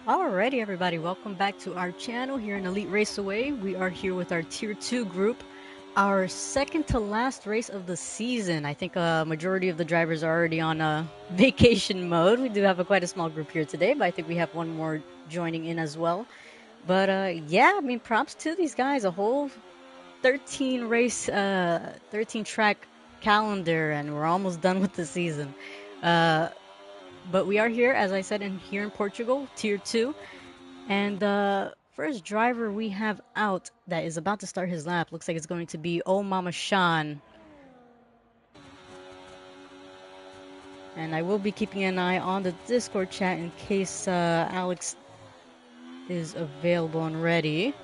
Alrighty, everybody, welcome back to our channel here in Elite Raceway. We are here with our Tier 2 group, our second to last race of the season. I think a majority of the drivers are already on vacation mode. We do have quite a small group here today, but I think we have one more joining in as well. But yeah, I mean, props to these guys. A whole 13 race, 13 track calendar, and we're almost done with the season. But we are here, as I said, here in Portugal, Tier 2. And the first driver we have out that is about to start his lap looks like it's going to be Oh Mama Sean. And I will be keeping an eye on the Discord chat in case Alex is available and ready.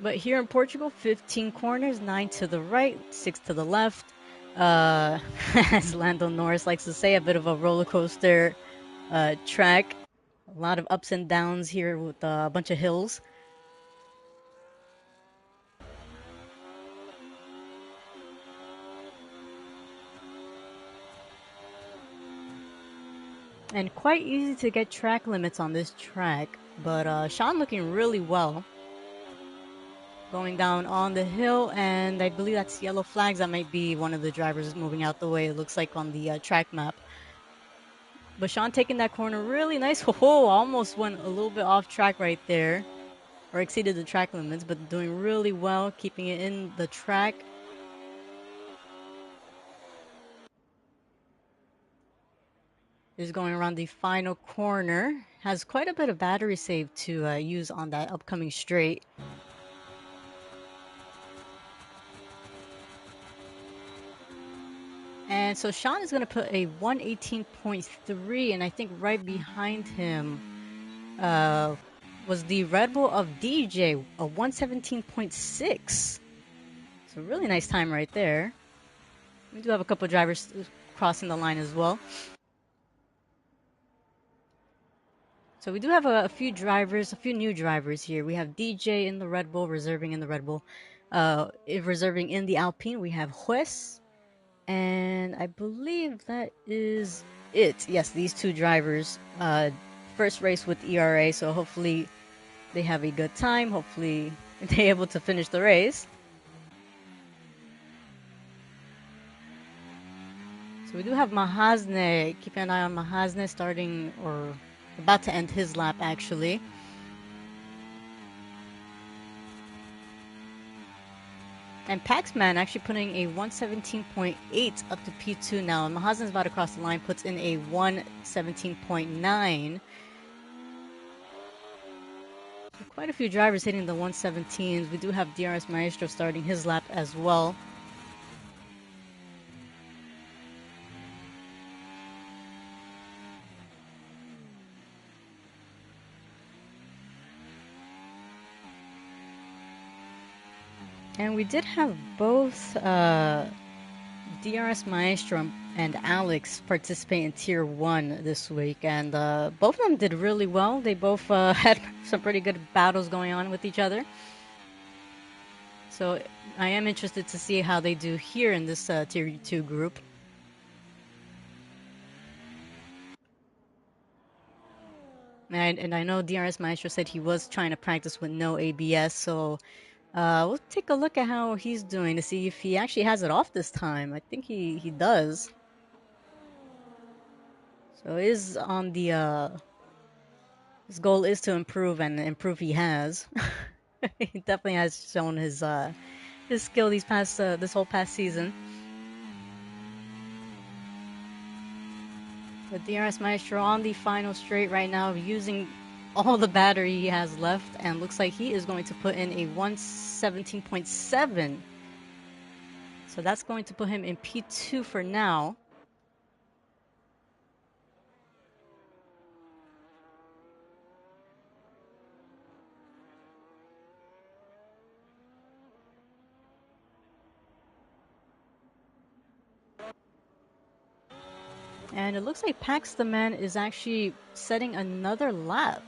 But here in Portugal, 15 corners, 9 to the right, 6 to the left. As Lando Norris likes to say, a bit of a roller coaster track. A lot of ups and downs here with a bunch of hills. And quite easy to get track limits on this track, but Sean looking really well. Going down on the hill, and I believe that's yellow flags. That might be one of the drivers moving out the way, it looks like on the track map. But Sean taking that corner really nice. Oh, almost went a little bit off track right there, or exceeded the track limits, but doing really well, keeping it in the track. Is going around the final corner. Has quite a bit of battery save to use on that upcoming straight. And so Sean is going to put a 118.3, and I think right behind him was the Red Bull of DJ, a 117.6. So really nice time right there. We do have a couple of drivers crossing the line as well. So we do have a few drivers, a few new drivers here. We have DJ in the Red Bull, reserving in the Red Bull. Reserving in the Alpine, we have Juez. And I believe that is it. Yes, these two drivers. First race with ERA, so hopefully they have a good time. Hopefully they're able to finish the race. So we do have Mahasne. Keep an eye on Mahasne starting or about to end his lap actually. And Paxman actually putting a 117.8 up to P2 now. Mahasne's about to cross the line, puts in a 117.9. So quite a few drivers hitting the 117s. We do have DRS Maestro starting his lap as well. And we did have both DRS Maestro and Alex participate in Tier 1 this week, and both of them did really well. They both had some pretty good battles going on with each other. So I am interested to see how they do here in this Tier 2 group. And I know DRS Maestro said he was trying to practice with no ABS, so we'll take a look at how he's doing to see if he actually has it off this time. I think he does. So is on the his goal is to improve, and improve he has. He definitely has shown his skill these past this whole past season. But DRS Maestro on the final straight right now, using all the battery he has left, and looks like he is going to put in a 117.7. So that's going to put him in P2 for now. And it looks like Pax the Man is actually setting another lap.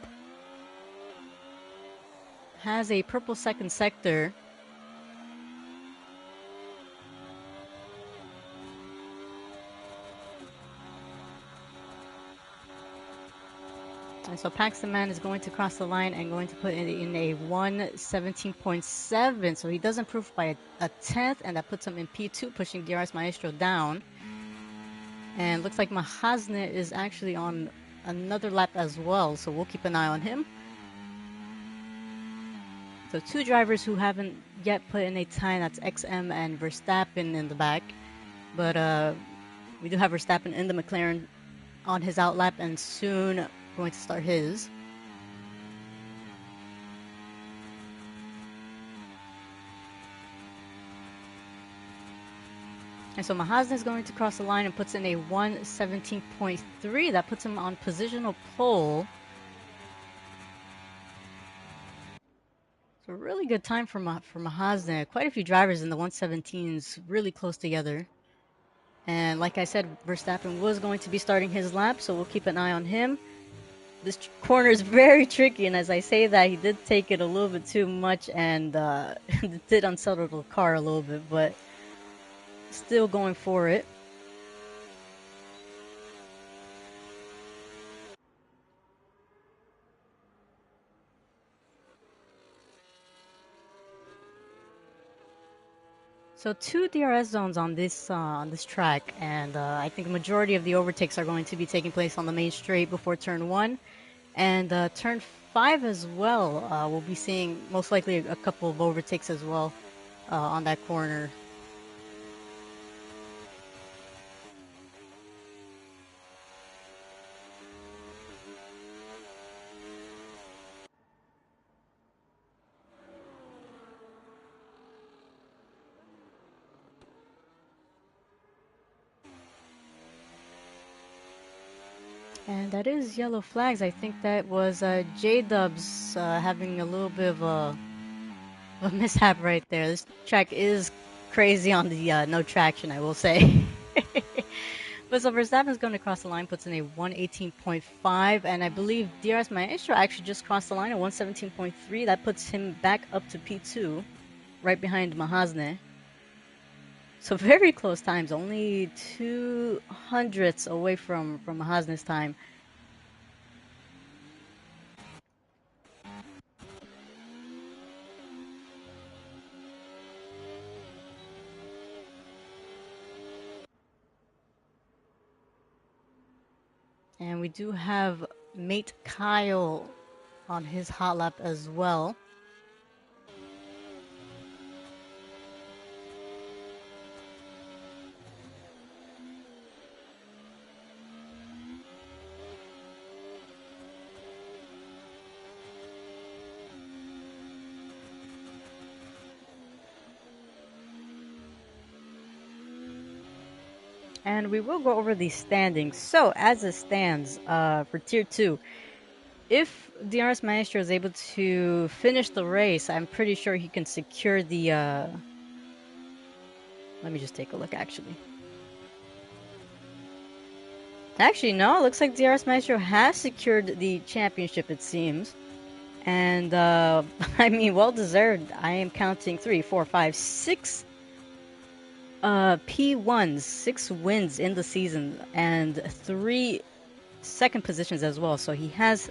Has a purple second sector. And so Paxton Man is going to cross the line and going to put it in a 117.7. So he does improve by a tenth, and that puts him in P2, pushing DRS Maestro down. And looks like Mahasne is actually on another lap as well, so we'll keep an eye on him. So two drivers who haven't yet put in a time, that's XM and Verstappen in the back. But we do have Verstappen in the McLaren on his outlap and soon going to start his. And so Mahasne is going to cross the line and puts in a 117.3. That puts him on positional pole. So a really good time for Mahasne. Quite a few drivers in the 117s really close together. And like I said, Verstappen was going to be starting his lap, so we'll keep an eye on him. This corner is very tricky, and as I say that, he did take it a little bit too much and did unsettle the car a little bit, but still going for it. So two DRS zones on this track, and I think the majority of the overtakes are going to be taking place on the main straight before turn 1, and turn 5 as well. We'll be seeing most likely a couple of overtakes as well on that corner. And that is yellow flags. I think that was J-Dubs having a little bit of a mishap right there. This track is crazy on the no traction, I will say. But so Verstappen is going to cross the line, puts in a 118.5, and I believe DRS Maestro actually just crossed the line at 117.3. That puts him back up to P2, right behind Mahasne. So very close times, only 200ths away from Mahasne's time. And we do have mate Kyle on his hot lap as well. And we will go over the standings. So, as it stands for Tier 2, if DRS Maestro is able to finish the race, I'm pretty sure he can secure the... Let me just take a look, actually. Actually, no, it looks like DRS Maestro has secured the championship, it seems. And, I mean, well-deserved. I am counting 3, 4, 5, 6 P1s, 6 wins in the season, and 3 second positions as well. So he has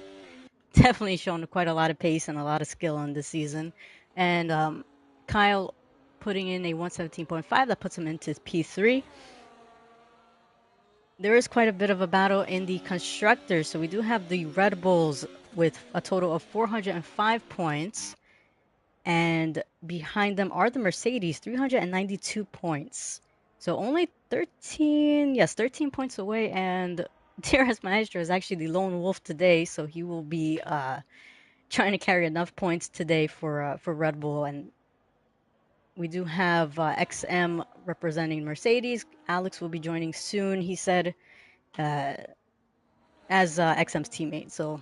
definitely shown quite a lot of pace and a lot of skill on this season. And Kyle putting in a 117.5, that puts him into P3. There is quite a bit of a battle in the constructors. So we do have the Red Bulls with a total of 405 points. And behind them are the Mercedes, 392 points. So only 13 points away. And DRS Maestro is actually the lone wolf today. So he will be trying to carry enough points today for Red Bull. And we do have XM representing Mercedes. Alex will be joining soon, he said, as XM's teammate. So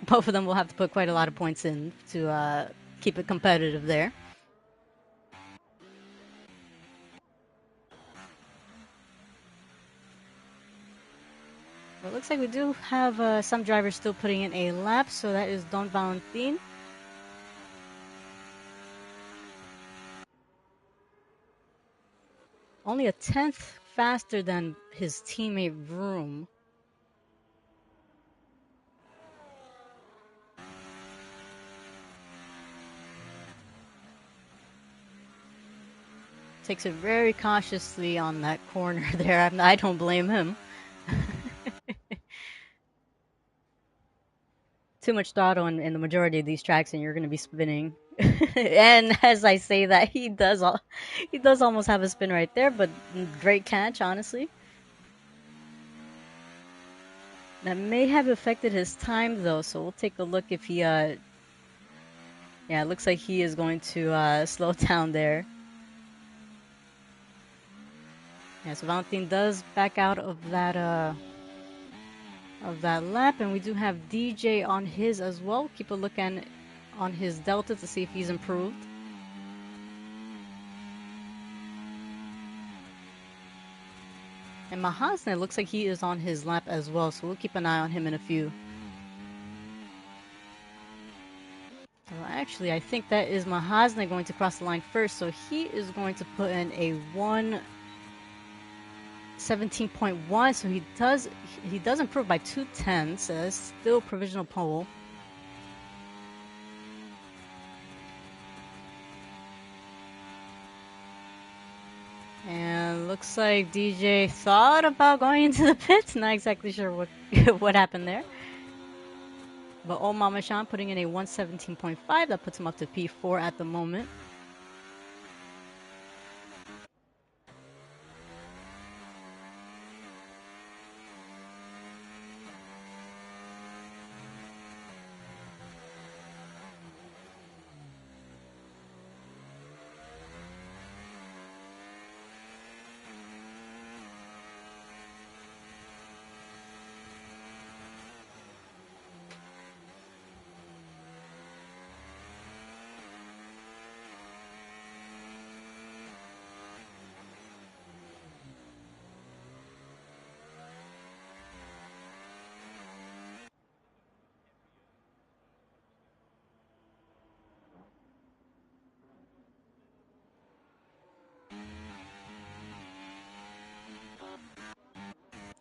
both of them will have to put quite a lot of points in to keep it competitive there. It looks like we do have some drivers still putting in a lap, so that is Don Valentin. Only a tenth faster than his teammate Vroom. Takes it very cautiously on that corner there. I don't blame him. Too much throttle in the majority of these tracks, and you're going to be spinning. And as I say that, he does almost have a spin right there, but great catch, honestly. That may have affected his time though, so we'll take a look if he yeah, it looks like he is going to slow down there. Yeah, so Valentin does back out of that lap, and we do have DJ on his as well. Keep a look on his delta to see if he's improved. And Mahasne looks like he is on his lap as well, so we'll keep an eye on him in a few. Well, actually, I think that is Mahasne going to cross the line first, so he is going to put in a 1:17.1, so he does improve by 2/10, so it's still provisional pole. And looks like DJ thought about going into the pits. Not exactly sure what what happened there. But old Mama Shan putting in a 1:17.5. That puts him up to P4 at the moment.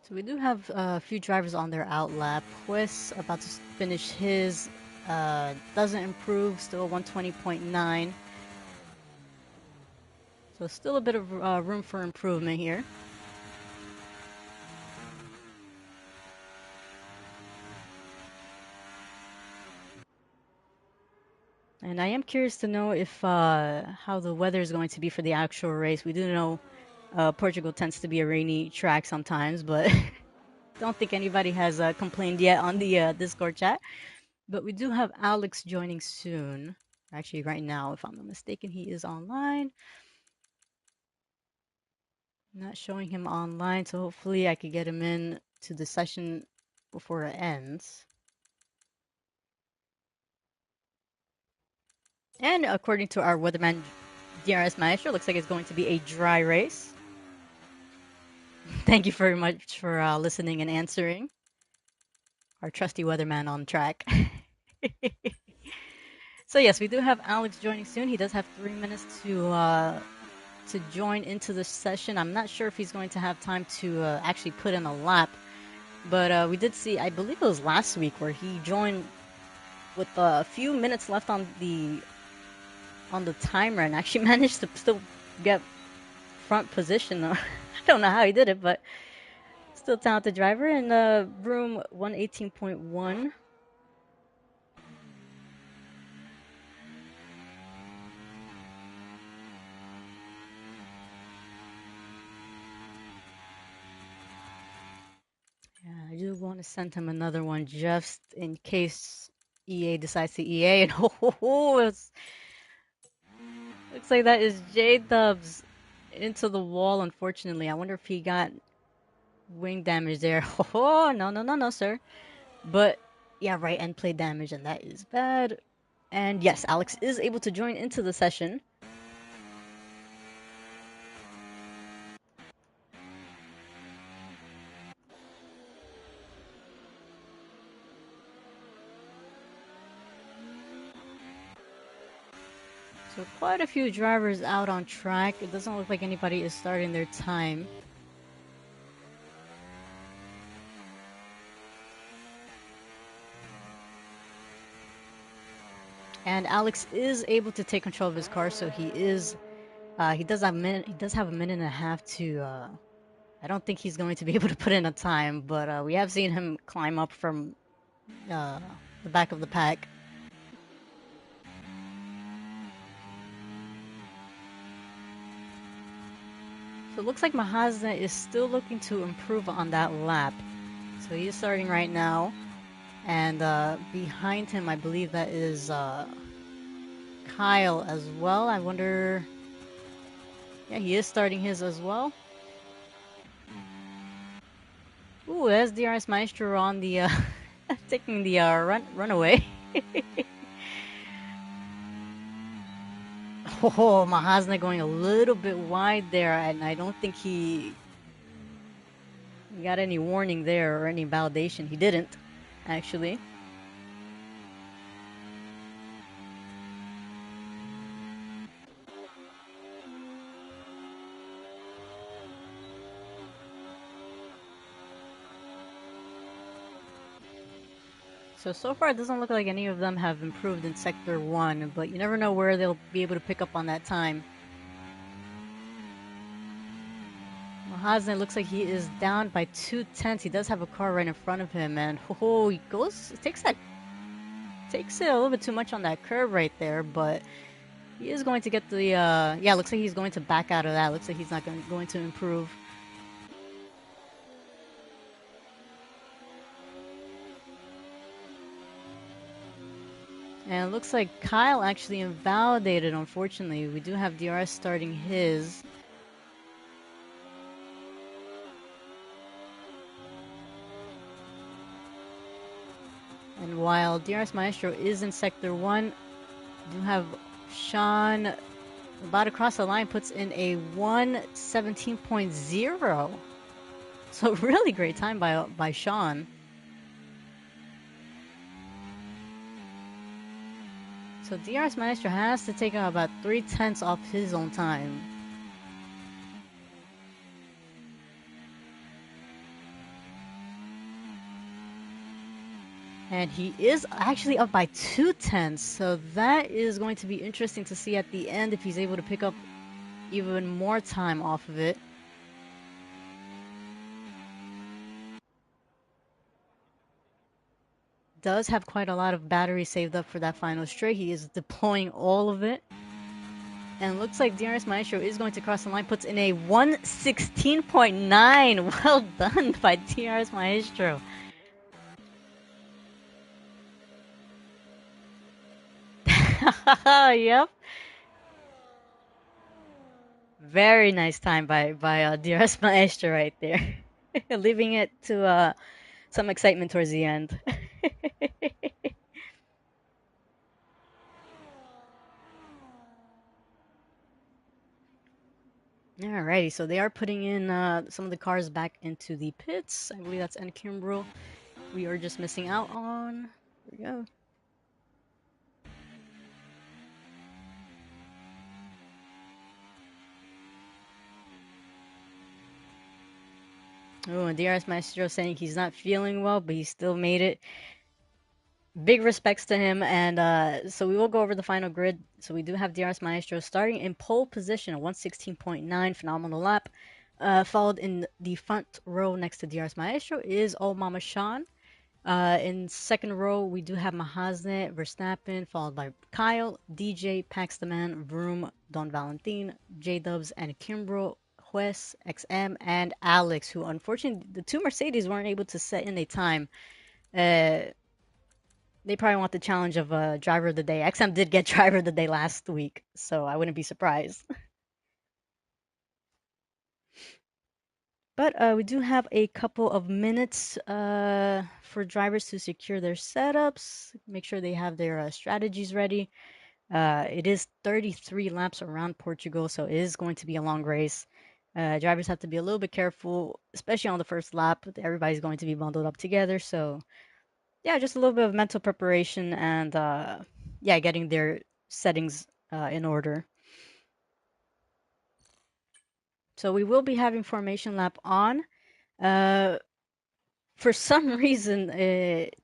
So we do have a few drivers on their out lap. Pues about to finish his, doesn't improve, still 120.9. So still a bit of room for improvement here. And I am curious to know if how the weather is going to be for the actual race. We do know Portugal tends to be a rainy track sometimes, but don't think anybody has complained yet on the Discord chat. But we do have Alex joining soon. Actually, right now, if I'm not mistaken, he is online. Not showing him online, so hopefully I could get him in to the session before it ends. And according to our weatherman, DRS Maestro, looks like it's going to be a dry race. Thank you very much for listening and answering. Our trusty weatherman on track. So yes, we do have Alex joining soon. He does have 3 minutes to join into the session. I'm not sure if he's going to have time to actually put in a lap, but we did see, I believe it was last week, where he joined with a few minutes left on the timer and actually managed to still get front position. I don't know how he did it, but still talented driver. In room 118.1. Yeah, I do want to send him another one just in case EA decides to EA. And looks like that is J-Dubs into the wall, unfortunately. I wonder if he got wing damage there. Oh, no, sir. But yeah, right end plate damage, and that is bad. And yes, Alex is able to join into the session. So quite a few drivers out on track. It doesn't look like anybody is starting their time. And Alex is able to take control of his car, so he is He does have a minute. He does have a minute and a half to. I don't think he's going to be able to put in a time, but we have seen him climb up from uh, the back of the pack. So it looks like Mahazna is still looking to improve on that lap. So he is starting right now, and behind him, I believe that is Kyle as well. I wonder. Yeah, he is starting his as well. Ooh, there's DRS Maestro on the taking the runaway. Oh, Mahazna going a little bit wide there, and I don't think he got any warning there or any validation. He didn't, actually. So far it doesn't look like any of them have improved in Sector 1, but you never know where they'll be able to pick up on that time. Mahazna looks like he is down by 2/10. He does have a car right in front of him, and he takes it a little bit too much on that curve right there, but he is going to get the, yeah, looks like he's going to back out of that. Looks like he's not going to improve. And it looks like Kyle actually invalidated, unfortunately. We do have DRS starting his. And while DRS Maestro is in Sector 1, we do have Sean about to cross the line, puts in a 1:17.0. So really great time by Sean. So DRS Maestro has to take about 3/10 off his own time. And he is actually up by 2/10, so that is going to be interesting to see at the end if he's able to pick up even more time off of it. Does have quite a lot of battery saved up for that final straight. He is deploying all of it. And looks like DRS Maestro is going to cross the line, puts in a 1:16.9. Well done by DRS Maestro. Yep. Very nice time by DRS Maestro right there. Leaving it to some excitement towards the end. Alrighty, so they are putting in some of the cars back into the pits. I believe that's N Kimbrough. We are just missing out on. There we go. Oh, and DRS Maestro saying he's not feeling well, but he still made it. Big respects to him, and so we will go over the final grid. So we do have DRS Maestro starting in pole position at 1:16.9, phenomenal lap. Followed in the front row next to DRS Maestro is Old Mama Sean. In second row, we do have Mahazne, Verstappen, followed by Kyle, DJ, Pax the Man, Vroom, Don Valentin, J-Dubs, and Kimbrough, Juez, XM, and Alex, who unfortunately, the two Mercedes weren't able to set in a time. They probably want the challenge of driver of the day. XM did get driver of the day last week, so I wouldn't be surprised. But we do have a couple of minutes for drivers to secure their setups, make sure they have their strategies ready. It is 33 laps around Portugal, so it is going to be a long race. Drivers have to be a little bit careful, especially on the first lap. Everybody's going to be bundled up together, so yeah, just a little bit of mental preparation and yeah, getting their settings in order. So we will be having formation lap on. For some reason,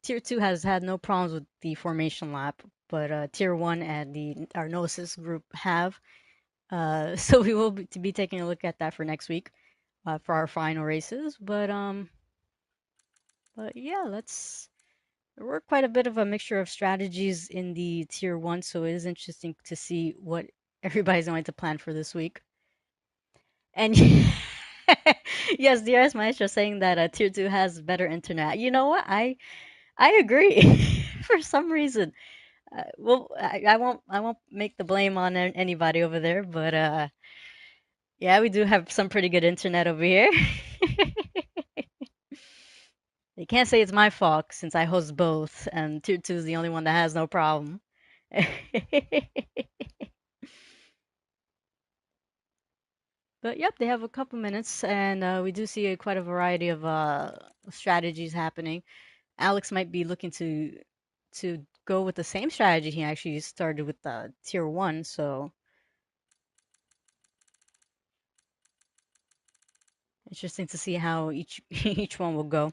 Tier 2 has had no problems with the formation lap, but Tier 1 and our Gnosis group have. So we will be taking a look at that for next week for our final races. But yeah, let's. There were quite a bit of a mixture of strategies in the tier one, so it is interesting to see what everybody's going to plan for this week. And yes, DRS Maestro saying that tier two has better internet. You know what? I agree. For some reason, well, I won't make the blame on anybody over there, but yeah, we do have some pretty good internet over here. You can't say it's my fault since I host both, and tier two is the only one that has no problem. But yep, they have a couple minutes, and we do see quite a variety of strategies happening. Alex might be looking to go with the same strategy he actually started with tier one, so interesting to see how each each one will go.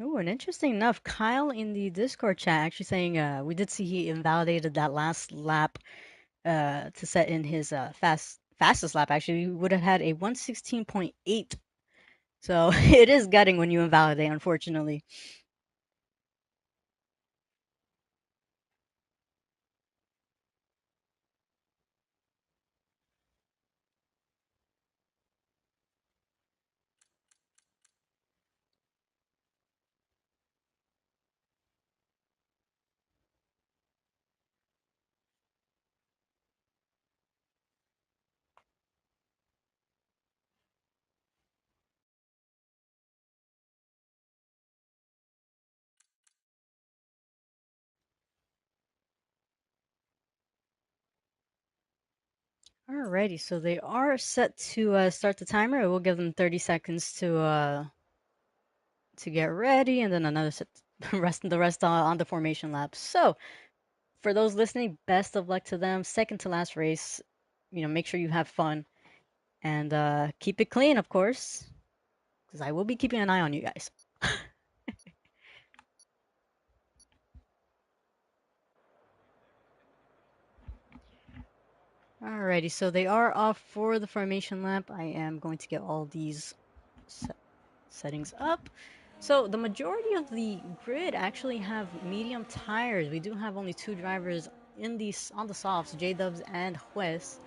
Oh, and interesting enough, Kyle in the Discord chat actually saying we did see he invalidated that last lap to set in his fastest lap. Actually, he would have had a 116.8. So it is gutting when you invalidate, unfortunately. Alrighty, so they are set to start the timer. It will give them 30 seconds to get ready, and then another set, the rest on the formation lap. So for those listening, best of luck to them. Second to last race. Make sure you have fun and keep it clean, of course, because I will be keeping an eye on you guys. Alrighty, so they are off for the formation lap. I am going to get all these settings up. So the majority of the grid actually have medium tires. We do have only two drivers on the softs, J Dubs and Wes.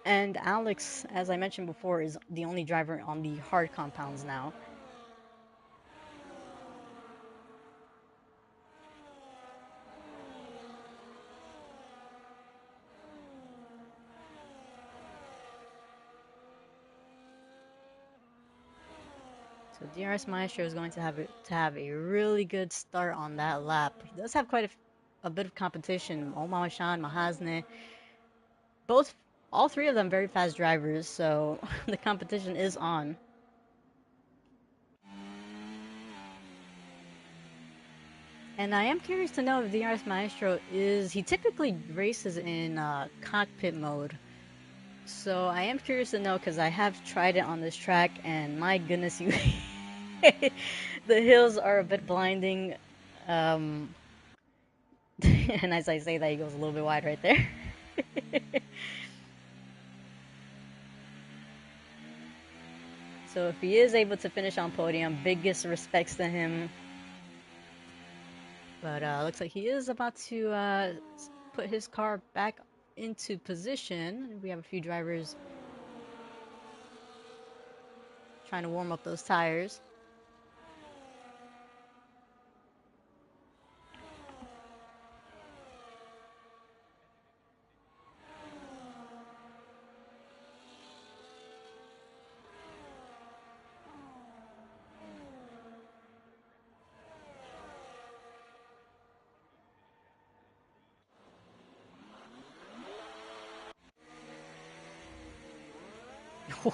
And Alex, as I mentioned before, is the only driver on the hard compounds now. So DRS Maestro is going to have a really good start on that lap. He does have quite a bit of competition. Omar Shan, Mahazne, all three of them very fast drivers. So the competition is on. And I am curious to know if DRS Maestro he typically races in cockpit mode. So I am curious to know because I have tried it on this track and my goodness, the hills are a bit blinding. Um, and as I say that, he goes a little bit wide right there. So if he is able to finish on podium, biggest respects to him. But looks like he is about to put his car back into position. We have a few drivers trying to warm up those tires.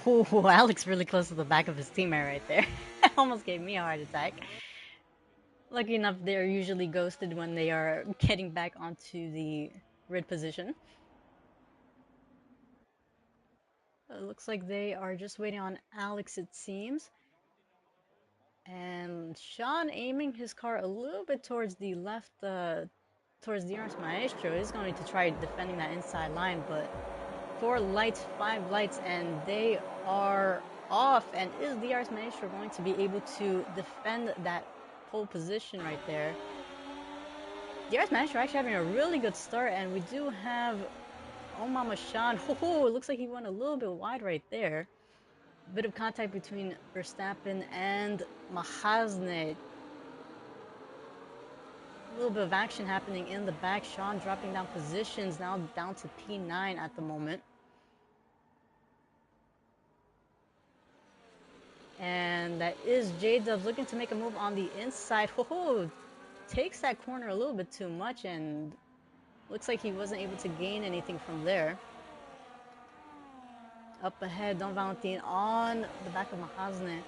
Ooh, Alex really close to the back of his teammate right there. Almost gave me a heart attack. Lucky enough, they're usually ghosted when they are getting back onto the grid position. It looks like they are just waiting on Alex, it seems. And Sean aiming his car a little bit towards the left, towards the DRS Maestro, is going to try defending that inside line, but 4 lights, 5 lights, and they are off. And is DRS Maestro going to be able to defend that pole position right there? DRS Maestro actually having a really good start, and we do have Oh Mama Sean. Oh, it looks like he went a little bit wide right there. Bit of contact between Verstappen and Mahazne. A little bit of action happening in the back. Sean dropping down positions, now down to P9 at the moment. And that is J-Dubs looking to make a move on the inside. Oh, takes that corner a little bit too much, and looks like he wasn't able to gain anything from there. Up ahead, Don Valentin on the back of Mahazne.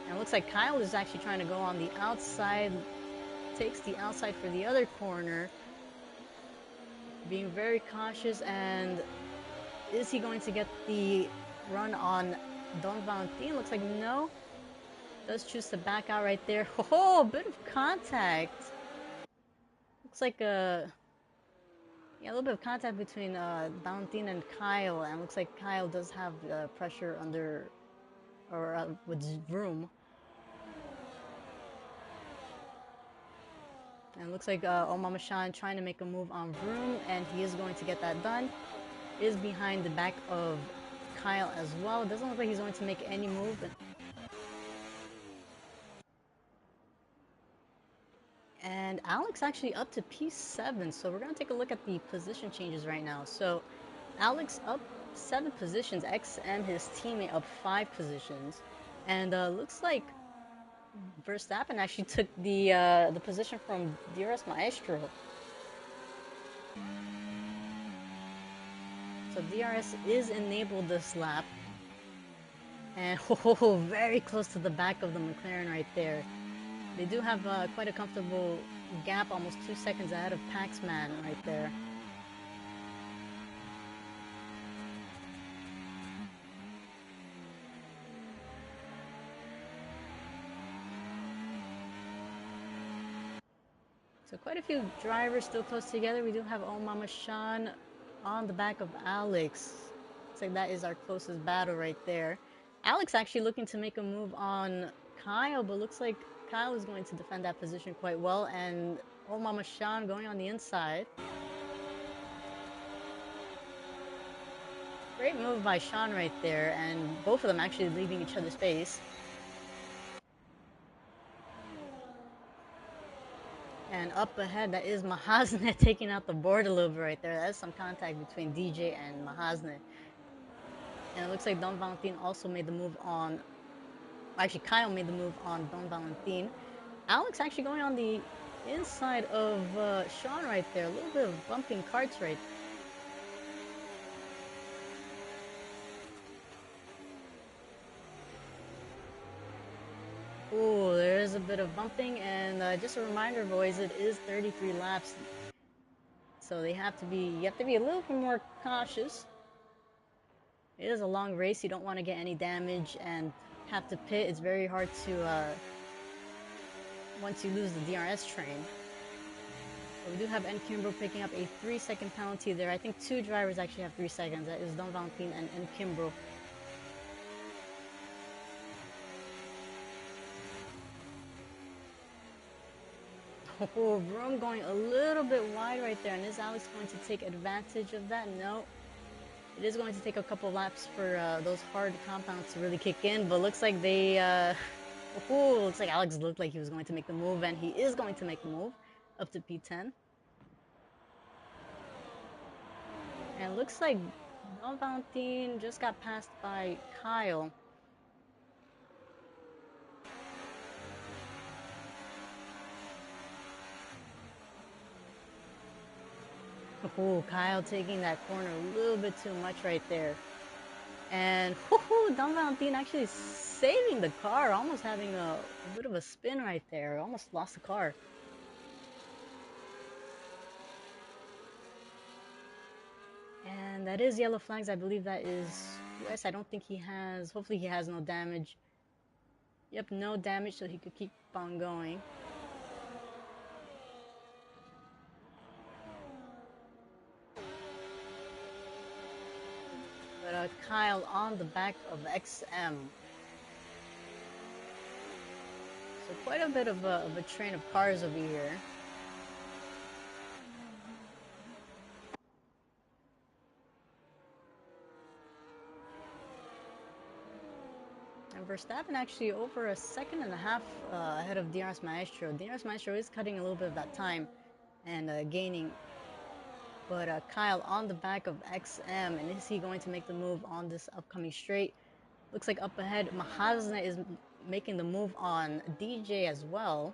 And it looks like Kyle is actually trying to go on the outside. Takes the outside for the other corner. Being very cautious, and is he going to get the run on Don Valentin? Looks like no. Does choose to back out right there. Oh, a bit of contact. Looks like a little bit of contact between Valentin and Kyle, and looks like Kyle does have pressure under or with Vroom. And it looks like Omama Shan trying to make a move on Vroom, and he is going to get that done. Is behind the back of Kyle as well. It doesn't look like he's going to make any move. And Alex actually up to P7, so we're going to take a look at the position changes right now. So Alex up 7 positions, XM, his teammate, up 5 positions. And looks like Verstappen actually took the position from DRS Maestro. So DRS is enabled this lap. And oh, very close to the back of the McLaren right there. They do have quite a comfortable gap, almost 2 seconds ahead of Paxman right there. So quite a few drivers still close together. We do have Oh Mama Sean on the back of Alex. Looks like that is our closest battle right there. Alex actually looking to make a move on Kyle, but looks like Kyle is going to defend that position quite well. And Oh Mama Sean going on the inside. Great move by Sean right there, and both of them actually leaving each other's space. And up ahead, that is Mahazne taking out the board a little bit right there. That's some contact between DJ and Mahazne. And it looks like Don Valentin also made the move on... Actually, Kyle made the move on Don Valentin. Alex actually going on the inside of Sean right there. A little bit of bumping carts right there. Ooh, there is a bit of bumping, and just a reminder, boys, it is 33 laps, so you have to be a little bit more cautious. It is a long race. You don't want to get any damage and have to pit. It's very hard to once you lose the DRS train. But we do have N Kimbrough picking up a 3-second penalty there. I think 2 drivers actually have 3 seconds. That is Don Valentin and N Kimbrough. Oh, Vroom going a little bit wide right there. And is Alex going to take advantage of that? No. It is going to take a couple laps for those hard compounds to really kick in. But looks like they... looks like Alex looked like he was going to make the move. And he is going to make the move up to P10. And it looks like Don Valentin just got passed by Kyle. Oh, Kyle taking that corner a little bit too much right there. And Don Valentin actually saving the car, almost having a bit of a spin right there. Almost lost the car. And that is yellow flags. I believe that is West. I don't think he has. Hopefully he has no damage. Yep, no damage, so he could keep on going. But Kyle on the back of XM. So quite a bit of a train of cars over here. And Verstappen actually over a second and a half ahead of DRS Maestro. DRS Maestro is cutting a little bit of that time and gaining. But Kyle on the back of XM, and is he going to make the move on this upcoming straight? Looks like up ahead, Mahazna is making the move on DJ as well.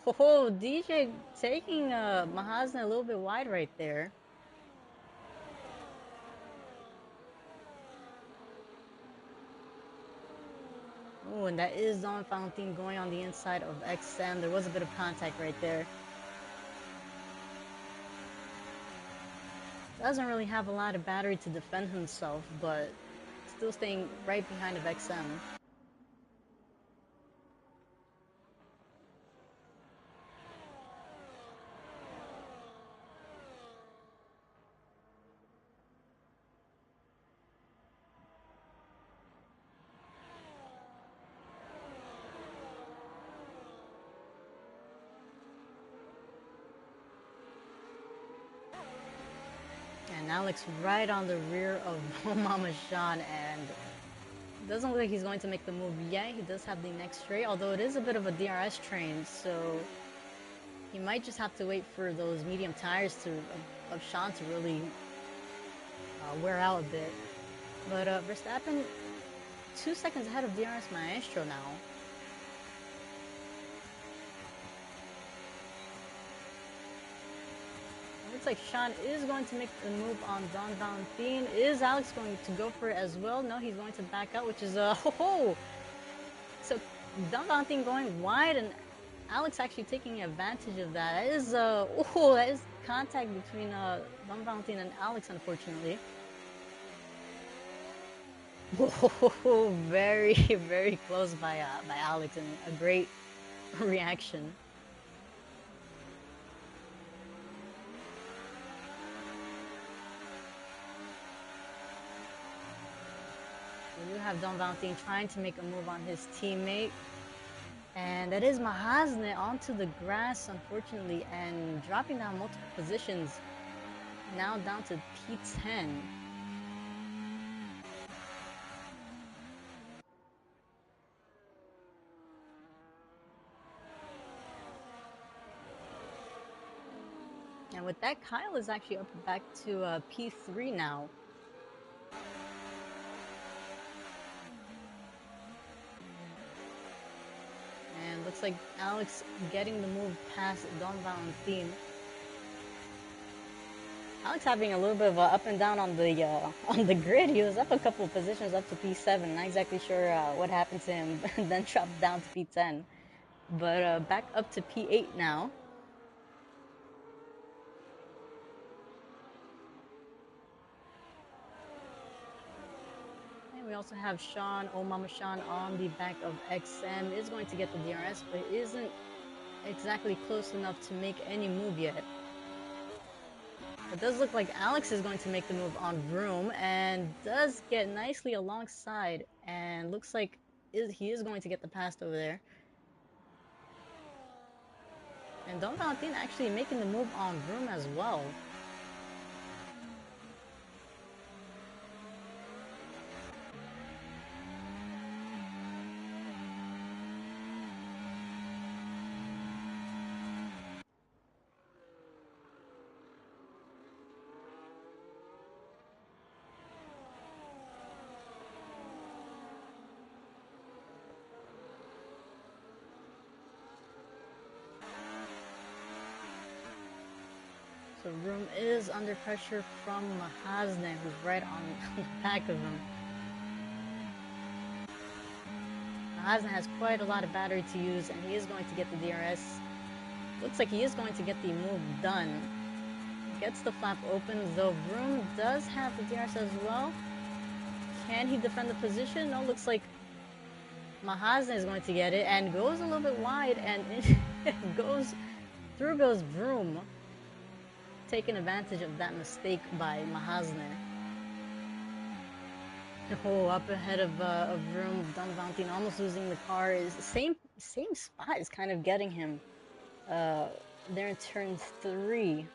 Oh, DJ taking Mahazna a little bit wide right there. Oh, and that is Don Valentin going on the inside of XM. There was a bit of contact right there. Doesn't really have a lot of battery to defend himself, but still staying right behind of XM. And Alex right on the rear of Mama Sean, and doesn't look like he's going to make the move yet. He does have the next straight, although it is a bit of a DRS train, so he might just have to wait for those medium tires of Sean to really wear out a bit. But Verstappen 2 seconds ahead of DRS Maestro now. Looks like Sean is going to make the move on Don Valentin. Is Alex going to go for it as well? No, he's going to back out, which is ho. So Don Valentin going wide, and Alex actually taking advantage of that. That is that is contact between Don Valentin and Alex, unfortunately. Very very close by Alex, and a great reaction. You have Don Valentin trying to make a move on his teammate. And that is Mahazne onto the grass, unfortunately, and dropping down multiple positions. Now down to P10. And with that, Kyle is actually up back to P3 now. And looks like Alex getting the move past Don Valentin. Alex having a little bit of a up and down on the grid. He was up a couple of positions up to P7. Not exactly sure what happened to him. Then dropped down to P10. But back up to P8 now. We also have Sean, Mama Sean on the back of XM. Is going to get the DRS, but isn't exactly close enough to make any move yet. It does look like Alex is going to make the move on Vroom, and does get nicely alongside, and looks like he is going to get the pass over there. And Don Valentin actually making the move on Vroom as well. So Room is under pressure from Mahazne, who's right on the back of him. Mahazne has quite a lot of battery to use, and he is going to get the DRS. Looks like he is going to get the move done. Gets the flap open, though Vroom does have the DRS as well. Can he defend the position? No, looks like Mahazne is going to get it, and goes a little bit wide, and through goes Vroom, taking advantage of that mistake by Mahazne. Oh, up ahead of Vroom, Don Valentine almost losing the car. Is the same spot is kind of getting him. There in turn 3.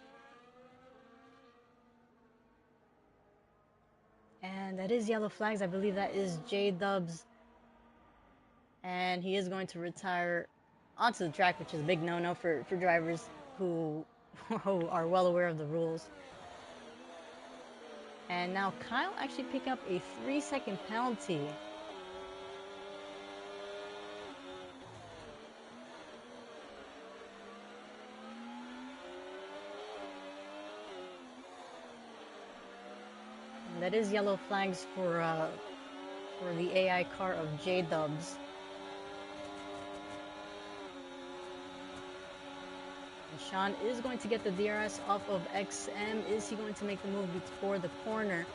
And that is yellow flags. I believe that is J-Dubs. And he is going to retire onto the track, which is a big no-no for drivers who are well aware of the rules. And now Kyle actually picked up a 3-second penalty. And that is yellow flags for the AI car of J-Dubs. And Sean is going to get the DRS off of XM. Is he going to make the move before the corner?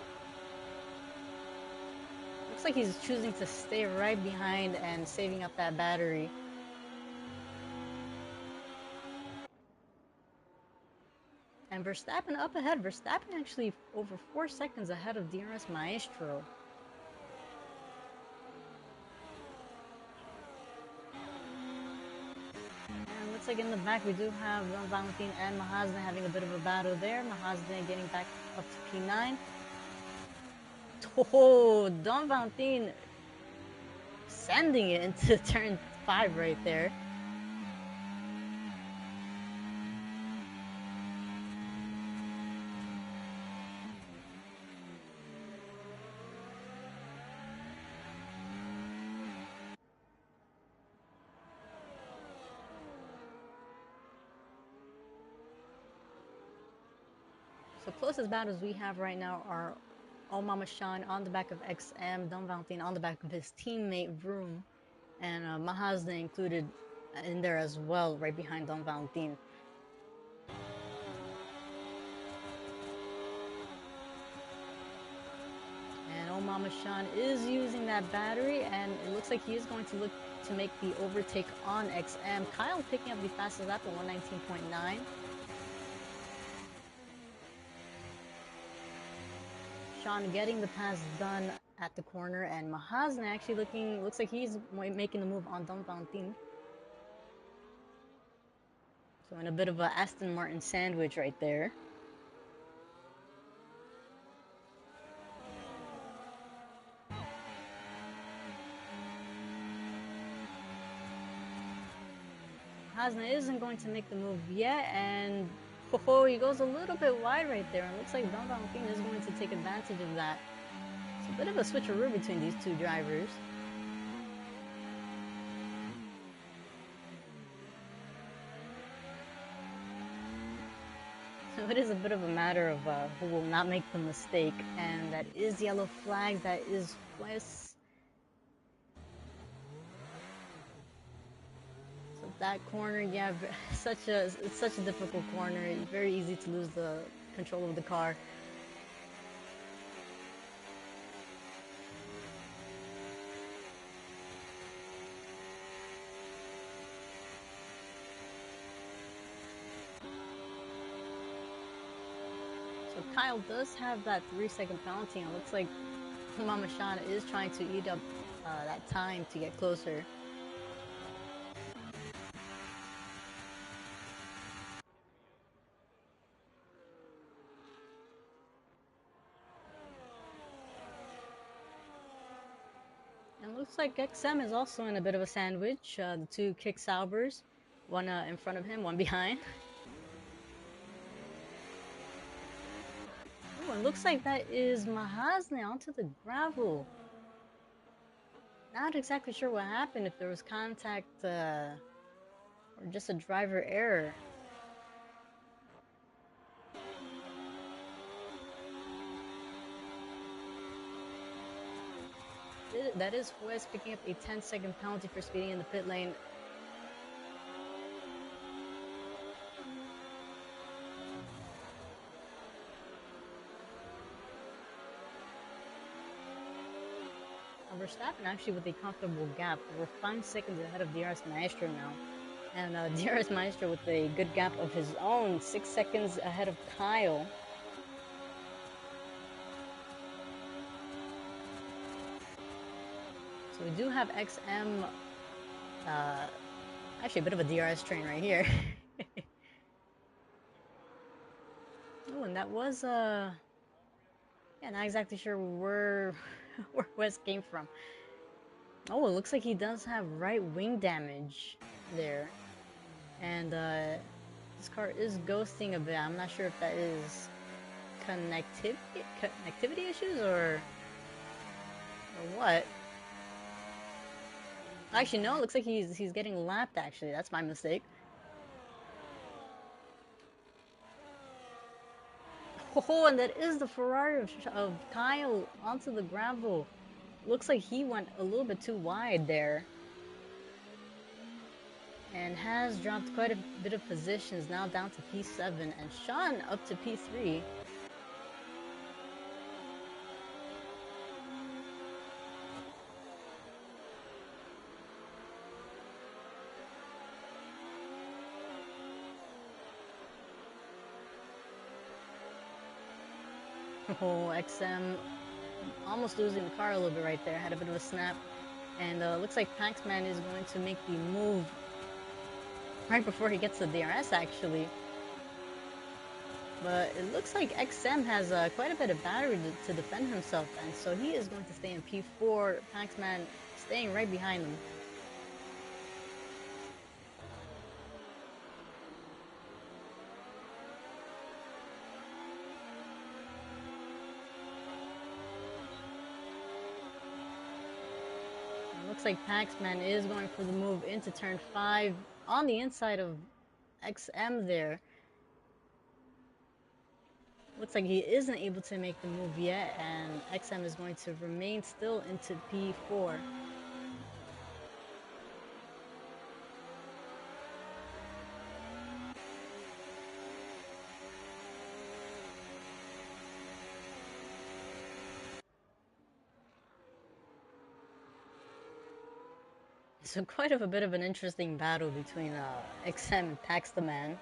Looks like he's choosing to stay right behind and saving up that battery. And Verstappen up ahead. Verstappen actually over 4 seconds ahead of DRS Maestro. And looks like in the back we do have Don Valentine and Mahazne having a bit of a battle there. Mahazne getting back up to P9. Oh, Don Valentine sending it into turn 5 right there. So closest battles we have right now are Mama Sean on the back of XM, Don Valentine on the back of his teammate Vroom, and Mahazne included in there as well, right behind Don Valentine. And Mama Sean is using that battery, and it looks like he is going to look to make the overtake on XM. Kyle picking up the fastest lap at 119.9. Sean getting the pass done at the corner, and Mahazne actually looks like he's making the move on Don Valentine. So in a bit of a Aston Martin sandwich right there. Mahazne isn't going to make the move yet, and he goes a little bit wide right there, and looks like Don Valentine is going to take advantage of that. It's a bit of a switcheroo between these two drivers. So it is a bit of a matter of who will not make the mistake, and that is yellow flag, that is Wes. So that corner, yeah, it's such a difficult corner. It's very easy to lose the control of the car. So Kyle does have that 3-second penalty, and it looks like Mama Sean is trying to eat up that time to get closer. And looks like XM is also in a bit of a sandwich. The two Kick Saubers, one in front of him, one behind. Oh, it looks like that is Mahazne onto the gravel. Not exactly sure what happened, if there was contact or just a driver error. that is West picking up a 10-second penalty for speeding in the pit lane. Verstappen actually with a comfortable gap. We're 5 seconds ahead of DRS Maestro now. And DRS Maestro with a good gap of his own, 6 seconds ahead of Kyle. So we do have XM, actually a bit of a DRS train right here. Oh, and that was, yeah, not exactly sure where West came from. Oh, it looks like he does have right wing damage there. And this car is ghosting a bit. I'm not sure if that is connectivity issues or what. Actually, no, it looks like he's getting lapped, actually. That's my mistake. Oh, and that is the Ferrari of Kyle onto the gravel. Looks like he went a little bit too wide there. And has dropped quite a bit of positions, now down to P7, and Sean up to P3. Oh, XM almost losing the car a little bit right there. Had a bit of a snap. And looks like Paxman is going to make the move right before he gets the DRS, actually. But it looks like XM has quite a bit of battery to defend himself, and so he is going to stay in P4. Paxman staying right behind him. Looks like Paxman is going for the move into turn 5 on the inside of XM there. Looks like he isn't able to make the move yet, and XM is going to remain still into P4. So quite a bit of an interesting battle between XM and Pax the Man.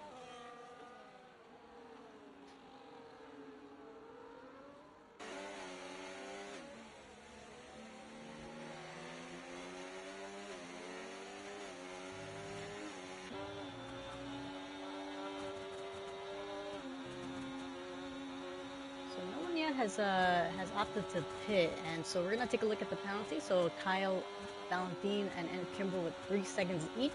Has opted to pit, and so we're gonna take a look at the penalty. So Kyle, Valentin, and Kimber with 3 seconds each.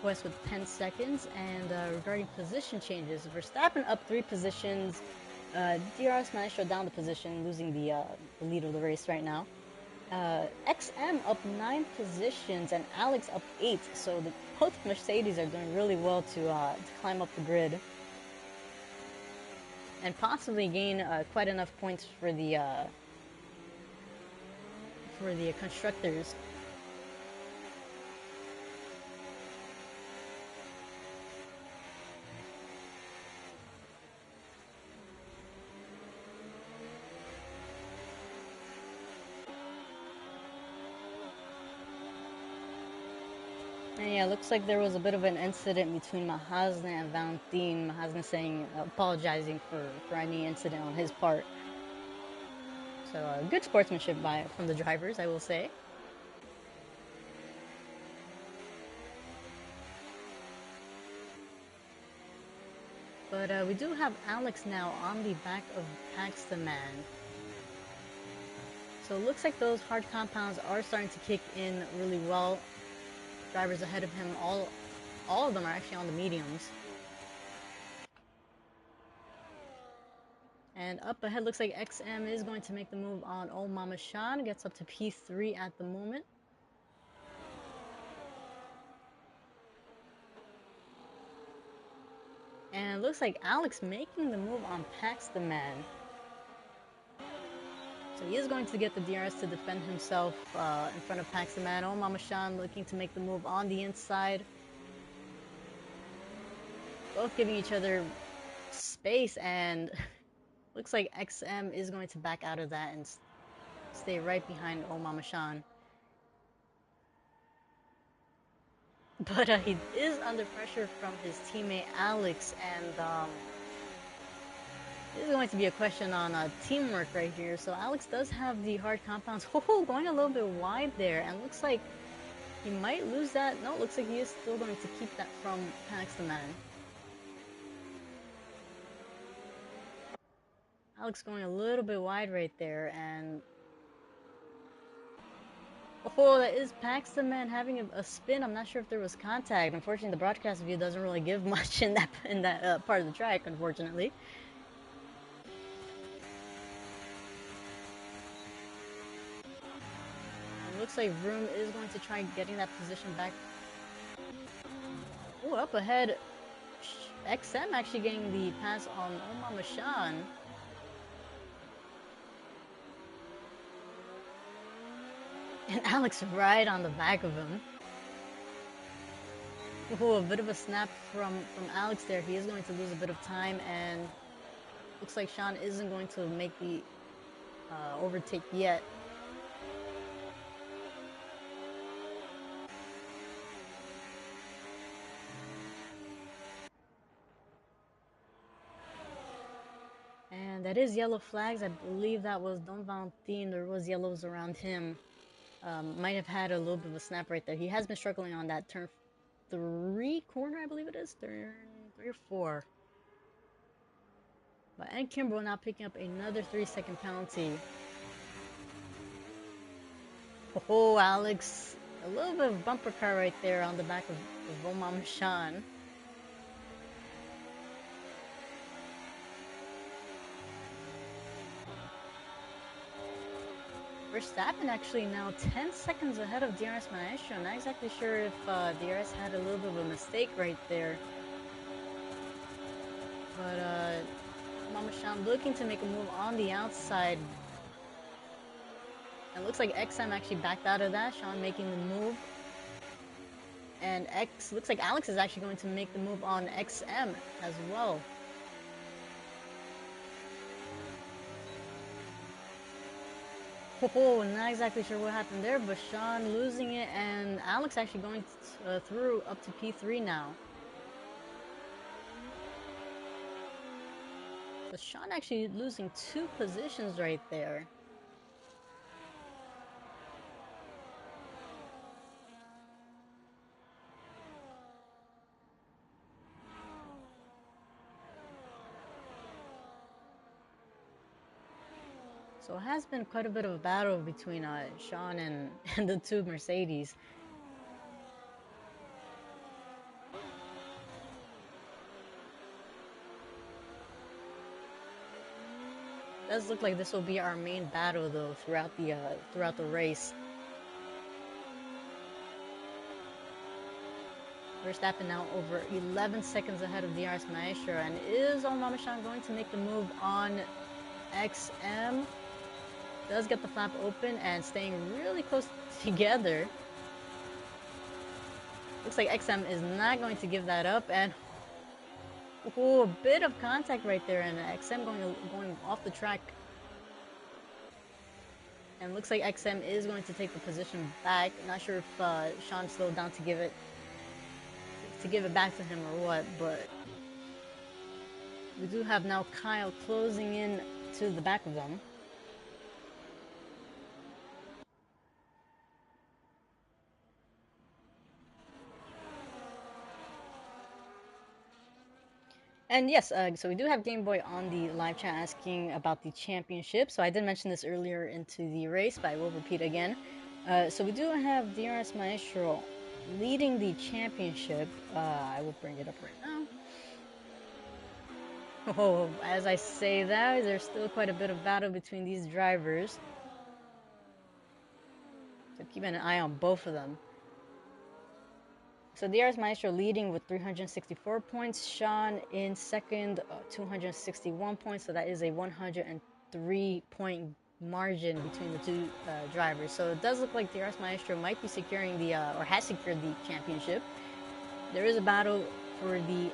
West with 10 seconds. And regarding position changes, Verstappen up 3 positions. DRS Maestro down the position, losing the lead of the race right now. XM up 9 positions, and Alex up 8. So both Mercedes are doing really well to climb up the grid. And possibly gain quite enough points for the constructors. And yeah, looks like there was a bit of an incident between Mahasna and Valentin. Mahasna saying, apologizing for any incident on his part. So good sportsmanship from the drivers, I will say. But we do have Alex now on the back of Pax the Man. So it looks like those hard compounds are starting to kick in really well. Drivers ahead of him, all of them are actually on the mediums. And up ahead looks like XM is going to make the move on Old Mama Shan. Gets up to P3 at the moment. And it looks like Alex making the move on Pax the Man. So he is going to get the DRS to defend himself in front of Paxman. Oh, Mama Shan looking to make the move on the inside. Both giving each other space, and looks like XM is going to back out of that and stay right behind Oh Mama Shan. But he is under pressure from his teammate Alex, and this is going to be a question on teamwork right here. So Alex does have the hard compounds. Oh, going a little bit wide there, and looks like he might lose that. No, looks like he is still going to keep that from Pax the Man. Alex going a little bit wide right there, and oh, that is Paxton Man having a spin. I'm not sure if there was contact. Unfortunately, the broadcast view doesn't really give much in that part of the track, unfortunately. And looks like Vroom is going to try getting that position back. Oh, up ahead. XM actually getting the pass on Omar Mashan. And Alex right on the back of him. Oh, a bit of a snap from Alex there. He is going to lose a bit of time, and looks like Sean isn't going to make the overtake yet. And that is yellow flags. I believe that was Don Valentin. There was yellows around him. Might have had a little bit of a snap right there. He has been struggling on that turn 3 corner, I believe it is. Turn 3 or 4. But and Kimbrel now picking up another 3-second penalty. Oh, Alex. A little bit of bumper car right there on the back of Omam Shan. Verstappen actually now 10 seconds ahead of DRS Maestro. Not exactly sure if DRS had a little bit of a mistake right there. But Mama Shan looking to make a move on the outside. And it looks like XM actually backed out of that. Sean making the move. And looks like Alex is actually going to make the move on XM as well. Oh, not exactly sure what happened there, but Sean losing it, and Alex actually going through up to P3 now. So Sean actually losing 2 positions right there. So it has been quite a bit of a battle between Sean and the 2 Mercedes. It does look like this will be our main battle though throughout the race. Verstappen now over 11 seconds ahead of DRS Maestro, and is Omar Shan going to make the move on XM? Does get the flap open and staying really close together. Looks like XM is not going to give that up, and ooh, a bit of contact right there, and XM going off the track. And looks like XM is going to take the position back. Not sure if Sean slowed down to give it back to him or what, but we do have now Kyle closing in to the back of them. And yes, so we do have Game Boy on the live chat asking about the championship. So I did mention this earlier into the race, but I will repeat again. So we do have DRS Maestro leading the championship. I will bring it up right now. Oh, as I say that, there's still quite a bit of battle between these drivers. So keeping an eye on both of them. So DRS Maestro leading with 364 points. Sean in second, 261 points. So that is a 103-point margin between the two drivers. So it does look like DRS Maestro might be securing the, or has secured the championship. There is a battle for the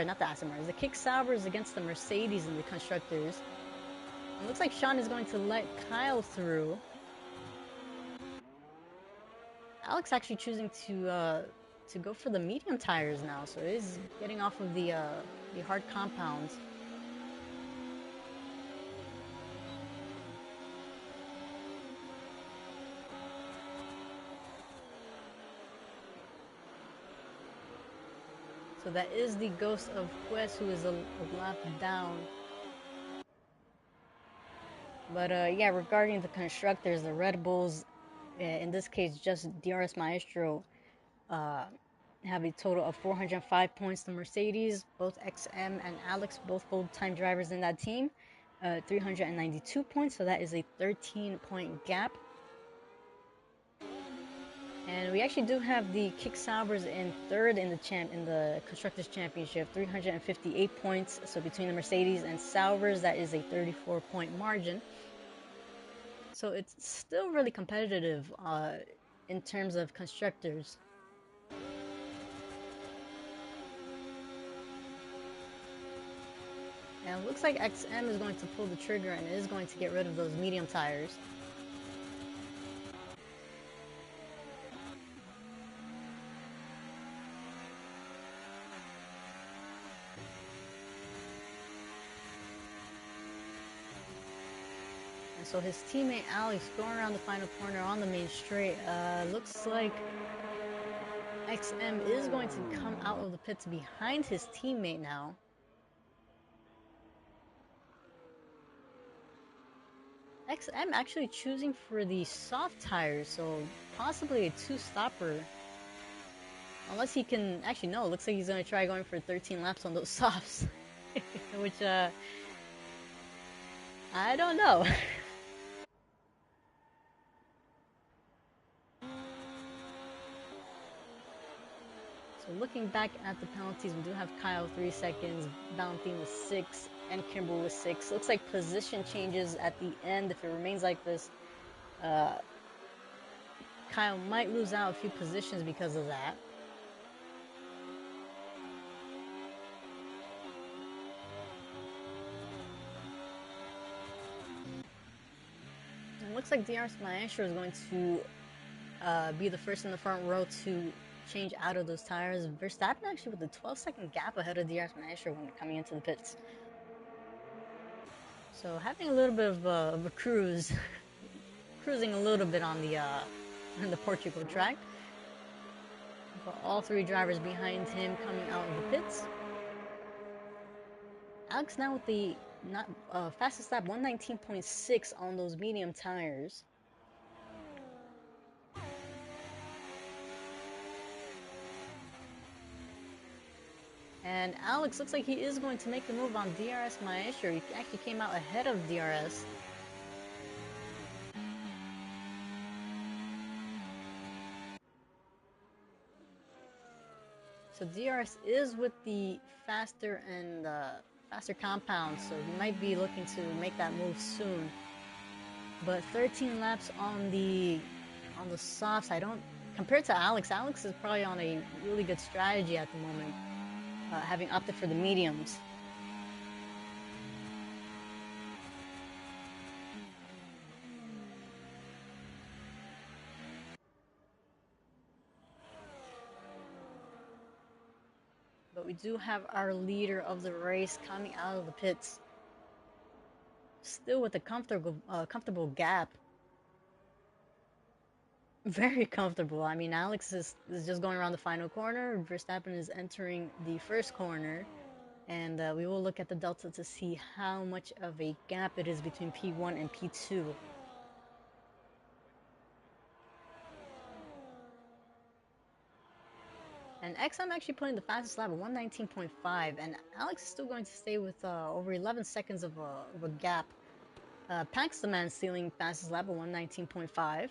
not the Aston Martin, the Kick Saubers against the Mercedes in the Constructors. It looks like Sean is going to let Kyle through. Alex actually choosing to go for the medium tires now, so it is getting off of the hard compounds. So that is the ghost of Quest, who is a lap down. But yeah, regarding the constructors, the Red Bulls, in this case just DRS Maestro, have a total of 405 points. The Mercedes, both XM and Alex, both full-time drivers in that team, 392 points. So that is a 13-point gap. And we actually do have the Kick Saubers in third in the Constructors Championship, 358 points. So between the Mercedes and Saubers, that is a 34-point margin. So it's still really competitive in terms of constructors. And it looks like XM is going to pull the trigger and is going to get rid of those medium tires. And so his teammate Alex going around the final corner on the main straight. Looks like XM is going to come out of the pits behind his teammate now. XM actually choosing for the soft tires, so possibly a two-stopper. Unless he can, actually no, it looks like he's going to try going for 13 laps on those softs. Which, I don't know. So looking back at the penalties, we do have Kyle 3 seconds, Valentine with 6, and Kimber with 6. Looks like position changes at the end. If it remains like this, Kyle might lose out a few positions because of that. It looks like DRS Maestro is going to be the first in the front row to change out of those tires. Verstappen actually with a 12-second gap ahead of DRS Maestro when coming into the pits. So having a little bit of a cruise, cruising a little bit on the Portugal track. But all three drivers behind him coming out of the pits. Alex now with the fastest lap, 119.6 on those medium tires. And Alex looks like he is going to make the move on DRS Maestro. He actually came out ahead of DRS. So DRS is with the faster compound, so he might be looking to make that move soon. But 13 laps on the softs, compared to Alex is probably on a really good strategy at the moment, having opted for the mediums. But we do have our leader of the race coming out of the pits, still with a comfortable gap. Very comfortable. I mean, Alex is just going around the final corner. Verstappen is entering the first corner. And we will look at the delta to see how much of a gap it is between P1 and P2. And XM actually putting the fastest lap at 119.5, and Alex is still going to stay with over 11 seconds of a gap. Pax the man stealing fastest lap at 119.5.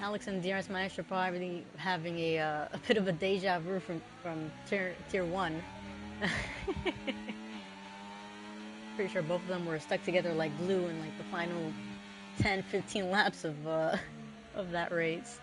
Alex and DRS Maestro probably having a bit of a deja vu from tier 1. Pretty sure both of them were stuck together like glue in like the final 10-15 laps of that race.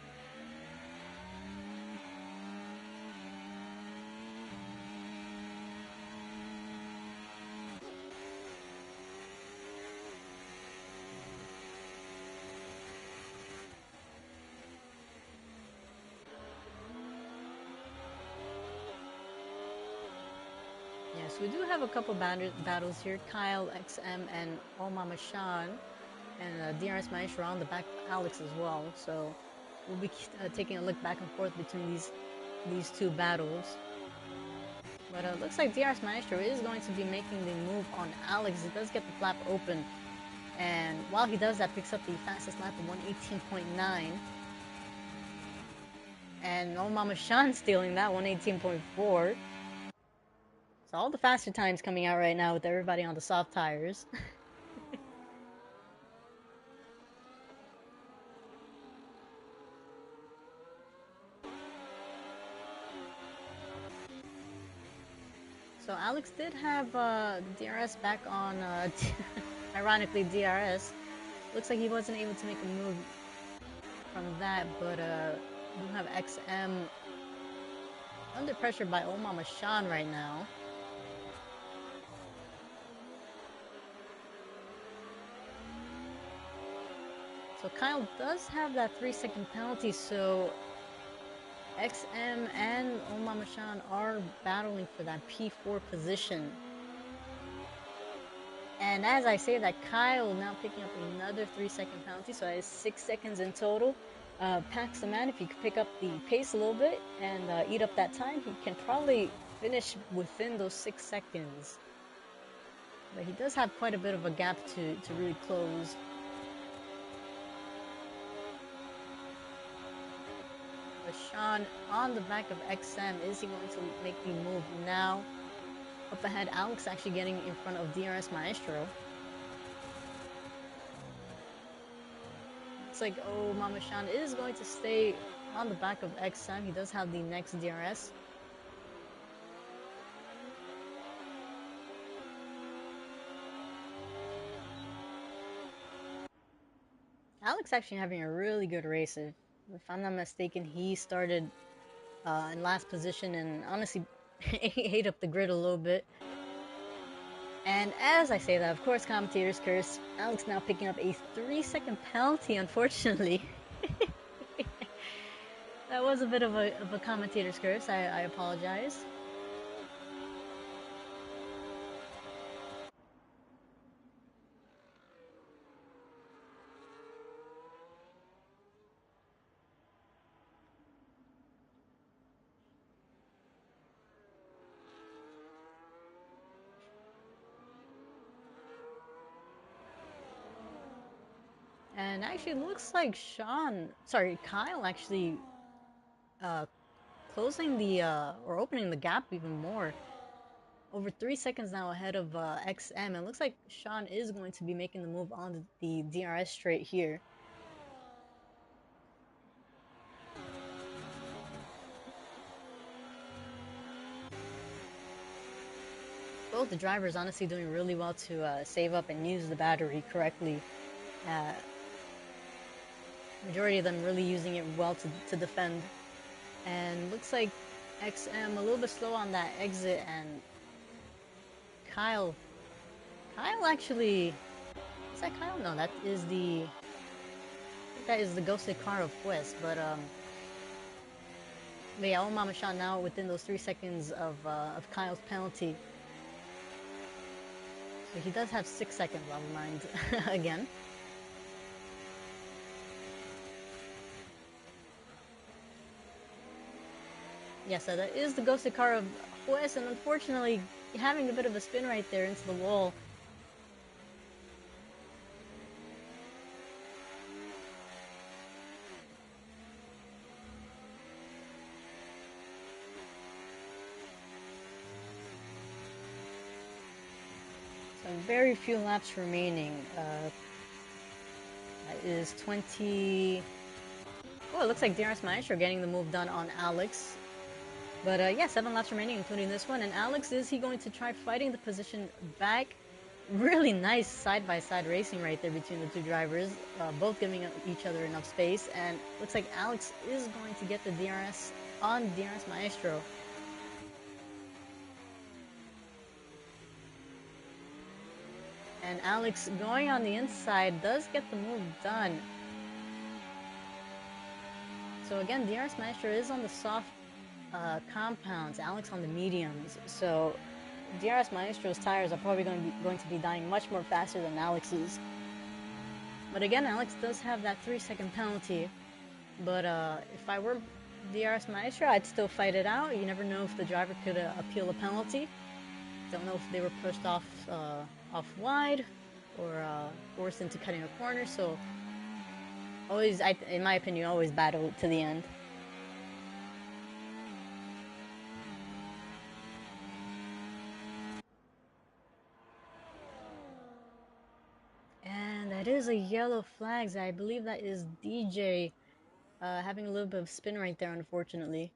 Yes, we do have a couple battles here. Kyle, XM, and Oh Mama Sean, and DRS Maestro on the back of Alex as well. So we'll be taking a look back and forth between these two battles. But it looks like DRS Maestro is going to be making the move on Alex. He does get the flap open, and while he does that, picks up the fastest lap of 118.9. And Oh Mama Sean stealing that 118.4. So all the faster times coming out right now with everybody on the soft tires. So Alex did have DRS back on, ironically DRS. Looks like he wasn't able to make a move from that, but we have XM under pressure by Oh Mama Sean right now. So Kyle does have that 3-second penalty, so XM and Oh Mama Sean are battling for that P4 position. And as I say that, Kyle now picking up another 3-second penalty, so that is 6 seconds in total. Pax the man, if he could pick up the pace a little bit and eat up that time, he can probably finish within those 6 seconds. But he does have quite a bit of a gap to really close. But Sean on the back of XM, is he going to make the move now? Up ahead, Alex actually getting in front of DRS Maestro. Looks like Oh Mama Sean is going to stay on the back of XM. He does have the next DRS. Alex actually having a really good race. If I'm not mistaken, he started in last position and honestly ate up the grid a little bit. And as I say that, of course, commentators curse. Alex now picking up a 3-second penalty, unfortunately. That was a bit of a commentator's curse. I apologize. And actually, it looks like Kyle actually closing the or opening the gap even more. Over 3 seconds now ahead of XM. It looks like Sean is going to be making the move on the DRS straight here. Both the drivers honestly doing really well to save up and use the battery correctly. Majority of them really using it well to defend. And looks like XM a little bit slow on that exit, and Kyle actually, is that Kyle? No, that is the, I think that is the ghosted car of Quest, but yeah, Oh Mama Sean now within those 3 seconds of Kyle's penalty. So he does have 6 seconds, I'll remind again. Yes, so that is the ghosted car of Quest, and unfortunately having a bit of a spin right there into the wall. So very few laps remaining. That is 20. Oh, it looks like DRS Maestro getting the move done on Alex. But yeah, 7 laps remaining, including this one. And Alex, is he going to try fighting the position back? Really nice side-by-side racing right there between the two drivers, both giving each other enough space. And looks like Alex is going to get the DRS on DRS Maestro. And Alex, going on the inside, does get the move done. So again, DRS Maestro is on the soft compounds, Alex on the mediums. So DRS Maestro's tires are probably going to be dying much more faster than Alex's. But again, Alex does have that 3-second penalty. But if I were DRS Maestro, I'd still fight it out. You never know if the driver could appeal a penalty. Don't know if they were pushed off wide or forced into cutting a corner. So always, in my opinion, always battle to the end. And that is a yellow flag. I believe that is DJ having a little bit of spin right there, unfortunately.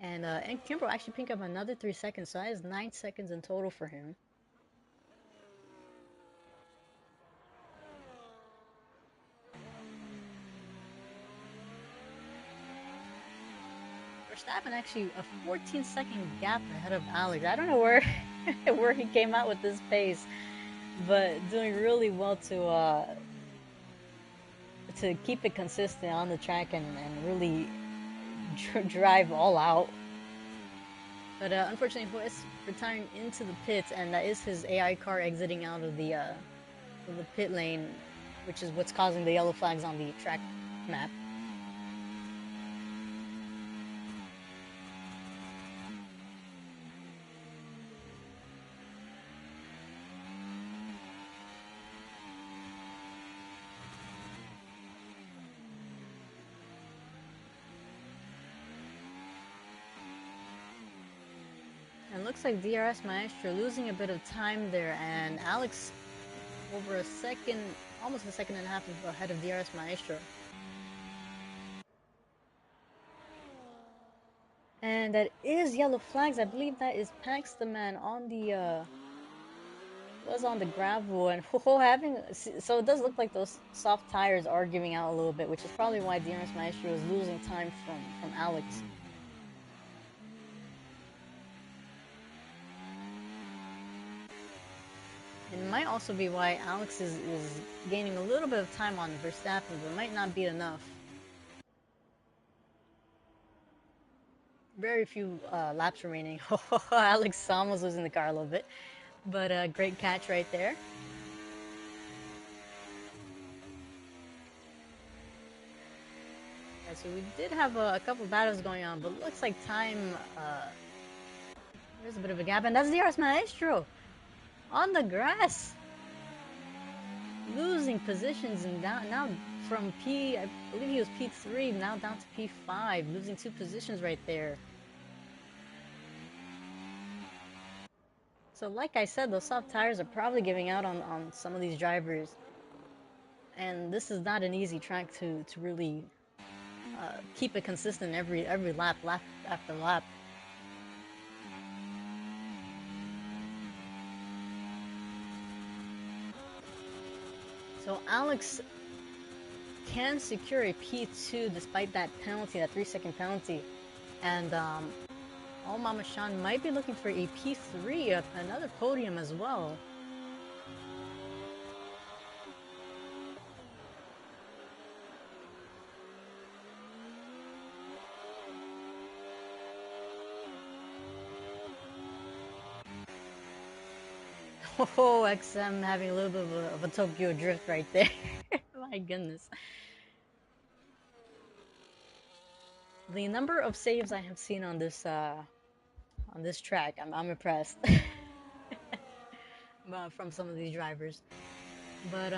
And Kimbrel actually picked up another 3 seconds, so that is 9 seconds in total for him. Verstappen actually a 14-second gap ahead of Alex. I don't know where where he came out with this pace, but doing really well to keep it consistent on the track and really drive all out. But unfortunately, he is retiring into the pits, and that is his AI car exiting out of the pit lane, which is what's causing the yellow flags on the track map. And looks like DRS Maestro losing a bit of time there, and Alex over a second, almost a second and a half ahead of DRS Maestro. And that is yellow flags. I believe that is Pax the man on the was on the gravel, and so it does look like those soft tires are giving out a little bit, which is probably why DRS Maestro is losing time from Alex. It might also be why Alex is gaining a little bit of time on Verstappen, but might not be enough. Very few laps remaining. Alex almost losing the car a little bit, but great catch right there. Yeah, so we did have a couple battles going on, but looks like time. There's a bit of a gap, and that's DRS Maestro on the grass, losing positions and down now from I believe he was P3, now down to P5, losing 2 positions right there. So like I said, those soft tires are probably giving out on some of these drivers. And this is not an easy track to really keep it consistent every lap after lap. So Alex can secure a P2 despite that penalty, that 3-second penalty. And Oh Mama Sean might be looking for a P3, another podium as well. Oh, XM having a little bit of a Tokyo drift right there. My goodness. The number of saves I have seen on this track, I'm impressed. From some of these drivers. But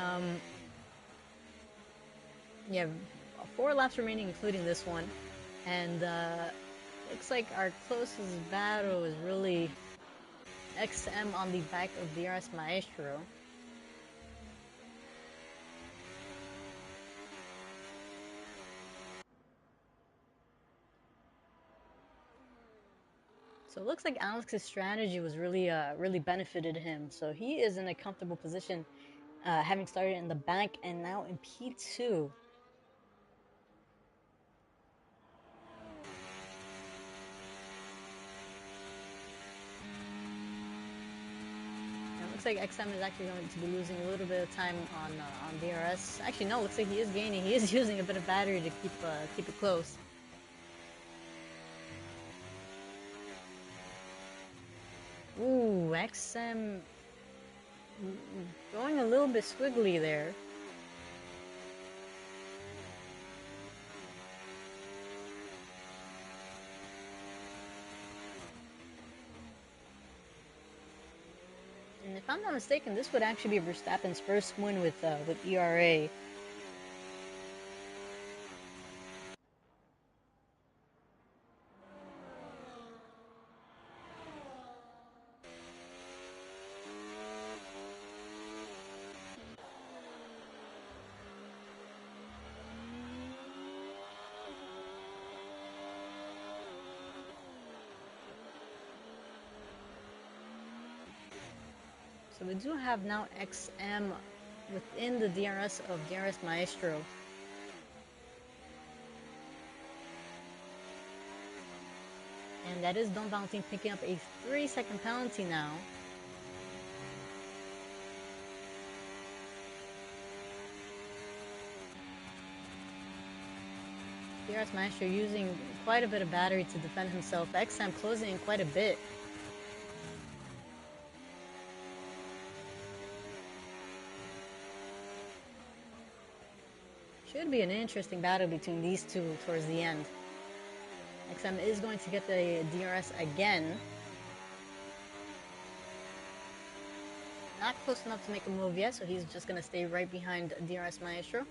yeah, 4 laps remaining, including this one, and looks like our closest battle is really XM on the back of DRS Maestro. So it looks like Alex's strategy was really benefited him. So he is in a comfortable position, having started in the back and now in P2. It looks like XM is actually going to be losing a little bit of time on DRS. Actually, no, looks like he is gaining. He is using a bit of battery to keep it close. Ooh, XM going a little bit squiggly there. And if I'm not mistaken, this would actually be Verstappen's first win with ERA. So we do have now XM within the DRS of DRS Maestro. And that is Don Valentin picking up a 3-second penalty now. DRS Maestro using quite a bit of battery to defend himself. XM closing in quite a bit. Should be an interesting battle between these two towards the end. XM is going to get the DRS again. Not close enough to make a move yet, so he's just going to stay right behind DRS Maestro.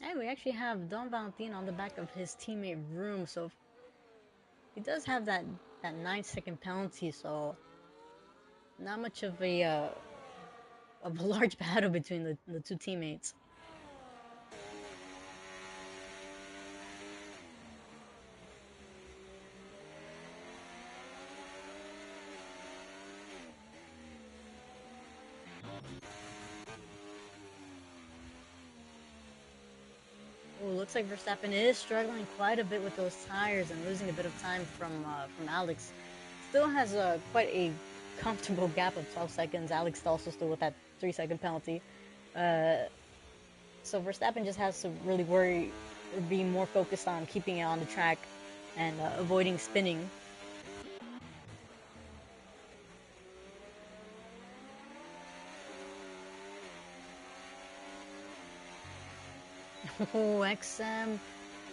And we actually have Don Valentin on the back of his teammate Room, so he does have that 9-second penalty, so not much of a large battle between the two teammates. Ooh, looks like Verstappen is struggling quite a bit with those tires and losing a bit of time from Alex. Still has quite a comfortable gap of 12 seconds. Alex also still with that 3-second penalty. So Verstappen just has to really worry or be more focused on keeping it on the track and avoiding spinning. Oh, XM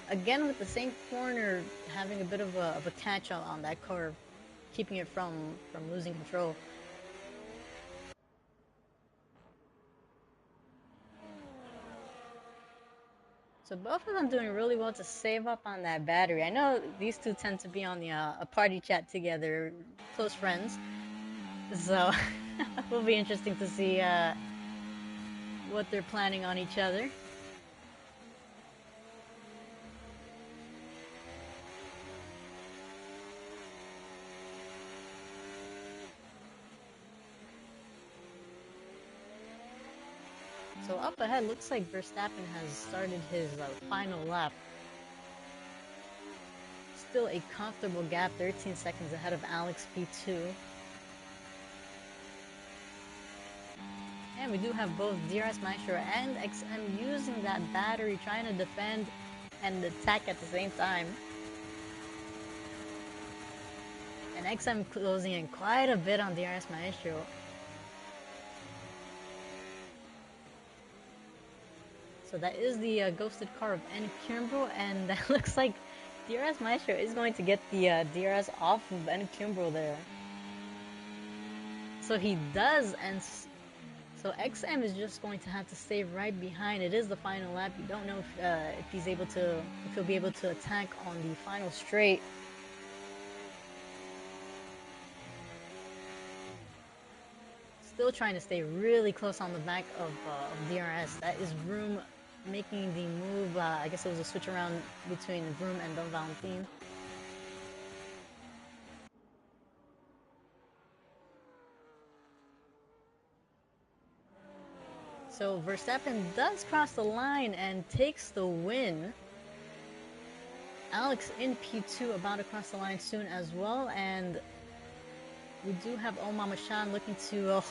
again with the same corner, having a bit of a catch on that curve, keeping it from losing control. So both of them doing really well to save up on that battery. I know these two tend to be on the a party chat together, close friends. So it will be interesting to see what they're planning on each other. So up ahead, looks like Verstappen has started his final lap. Still a comfortable gap, 13 seconds ahead of Alex P2. And we do have both DRS Maestro and XM using that battery, trying to defend and attack at the same time. And XM closing in quite a bit on DRS Maestro. So that is the ghosted car of N. Kimbrough, and that looks like DRS Maestro is going to get the DRS off of N. Kimbrough there. So he does, and so XM is just going to have to stay right behind. It is the final lap. You don't know if he'll be able to attack on the final straight. still trying to stay really close on the back of DRS. That is Vroom making the move. I guess it was a switch around between Vroom and Don Valentin. So Verstappen does cross the line and takes the win. Alex in P2 about to cross the line soon as well, and we do have Omar Mashan looking to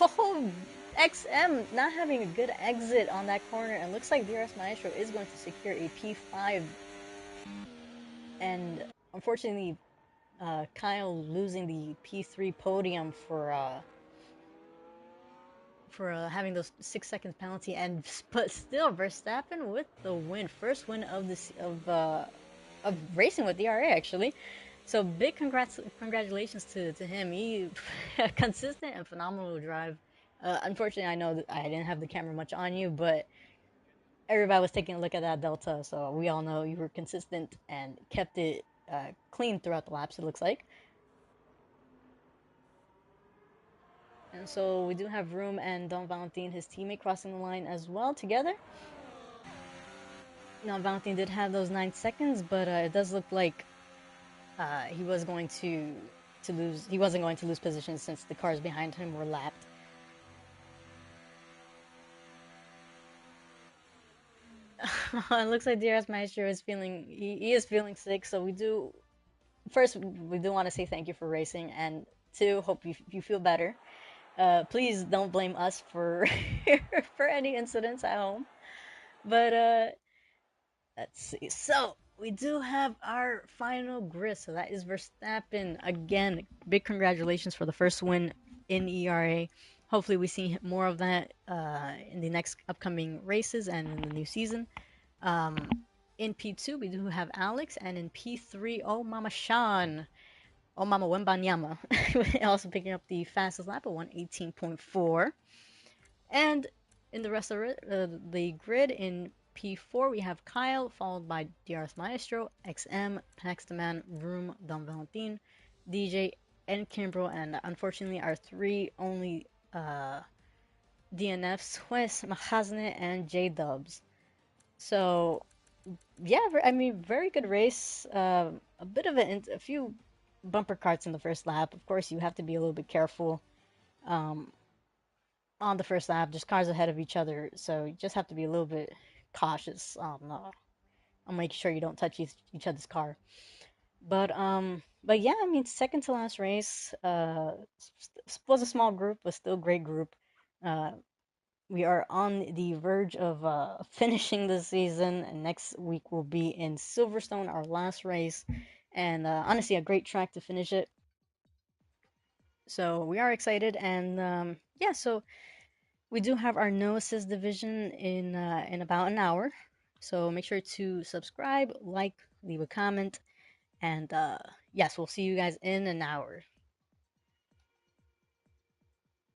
XM not having a good exit on that corner, and looks like DRS Maestro is going to secure a P5. And unfortunately, Kyle losing the P3 podium for having those 6 seconds penalty, and but still Verstappen with the win, first win of this of racing with DRA actually. So big congratulations to him. He consistent and phenomenal drive. Unfortunately, I know that I didn't have the camera much on you, but everybody was taking a look at that delta, so we all know you were consistent and kept it clean throughout the laps. It looks like. And so we do have Room and Don Valentin, his teammate, crossing the line as well together. Now Valentin did have those 9 seconds, but it does look like he was going to lose. He wasn't going to lose position since the cars behind him were lapped. It looks like DRS Maestro is feeling he is feeling sick. So we do first we do want to say thank you for racing, and two, hope you feel better. Please don't blame us for for any incidents at home. But let's see. So we do have our final grid. So that is Verstappen again. Big congratulations for the first win in ERA. Hopefully, we see more of that in the next upcoming races and in the new season. Um, in P2, we do have Alex, and in P3, oh Mama Sean, oh Mama Wembanyama, also picking up the fastest lap at 118.4. And in the rest of the grid, in P4, we have Kyle, followed by DRS Maestro, XM, Paxtaman, Vroom, Don Valentin, DJ, and Kimbrough. And unfortunately, our three only DNFs, Wes, Mahazne, and J Dubs. So, yeah, I mean, very good race. A bit of a few bumper carts in the first lap. Of course, you have to be a little bit careful. On the first lap, just cars ahead of each other, so you just have to be a little bit cautious on making sure you don't touch each other's car. But yeah, I mean, second to last race was a small group, but still great group. Uh, we are on the verge of finishing the season, and next week will be in Silverstone, our last race, and honestly, a great track to finish it. So we are excited, and yeah, so we do have our no assist division in about an hour. So make sure to subscribe, like, leave a comment, and yes, we'll see you guys in an hour.